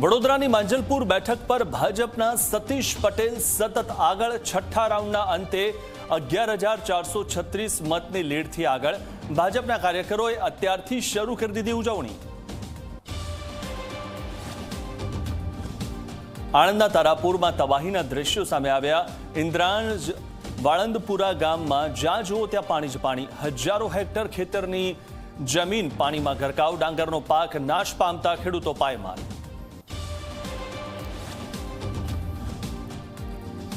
વડોદરાની માંજલપુર બેઠક પર ભાજપના સતીશ પટેલ સતત આગળ, છઠ્ઠા રાઉન્ડના અંતે 11,436 મતની લીડથી આગળ. ભાજપના કાર્યકરોએ અત્યારથી શરૂ કરી દીધી ઉજવણી. આણંદના તારાપુરમાં તબાહીના દ્રશ્યો સામે આવ્યા. ઇન્દ્રાંજ વાળંદપુરા ગામમાં જ્યાં જુઓ ત્યાં પાણી જ પાણી. હજારો હેક્ટર ખેતરની જમીન પાણીમાં ગરકાવ. ડાંગરનો પાક નાશ પામતા ખેડૂતો પાયમાલ.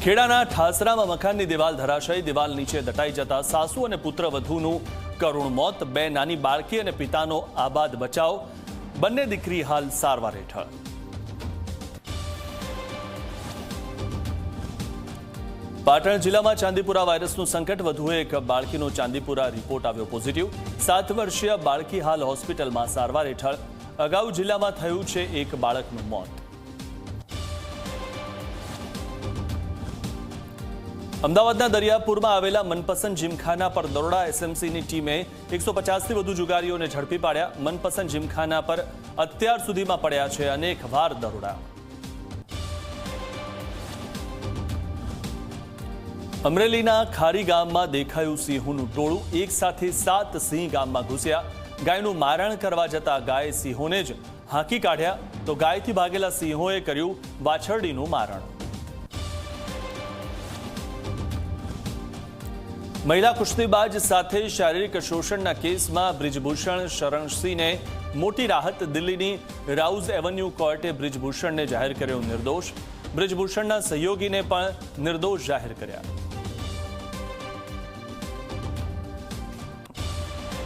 ખેડાના ઠાસરામાં મકાનની દિવાલ ધરાશાયી. દિવાલ નીચે દટાઈ જતા સાસુ અને પુત્રવધૂનું કરુણ મોત. 2 નાની બાળકી અને પિતાનો આબાદ બચાવ. બંને દીકરી હાલ સારવાર હેઠળ. પાટણ જિલ્લામાં ચાંદીપુરા વાયરસનું સંકટ. વધુ એક બાળકીનો ચાંદીપુરા રિપોર્ટ આવ્યો પોઝિટિવ. 7 વર્ષીય બાળકી હાલ હોસ્પિટલમાં સારવાર હેઠળ. અગાઉ જિલ્લામાં થયું છે એક બાળકનું મોત. અમદાવાદના દરિયાપુરમાં આવેલા મનપસંદ જીમખાના પર દરોડા. એસએમસીની ટીમે 150થી વધુ જુગારીઓને ઝડપી પાડ્યા. મનપસંદ જીમખાના પર અત્યાર સુધીમાં પડ્યા છે અનેક વાર દરોડા. અમરેલીના ખારી ગામમાં દેખાયું સિંહોનું ટોળું. એક સાથે 7 સિંહ ગામમાં ઘૂસ્યા. ગાયનું મારણ કરવા જતા ગાય સિંહોને જ હાંકી કાઢ્યા. તો ગાયથી ભાગેલા સિંહોએ કર્યું વાછરડીનું મારણ. મહિલા કુસ્તીબાજ સાથે શારીરિક શોષણના કેસમાં બ્રિજભૂષણ શરણસિંહને મોટી રાહત. દિલ્હીની રાઉઝ એવન્યુ કોર્ટે બ્રિજભૂષણને જાહેર કર્યો નિર્દોષ. બ્રિજભૂષણના સહયોગીને પણ નિર્દોષ જાહેર કર્યા.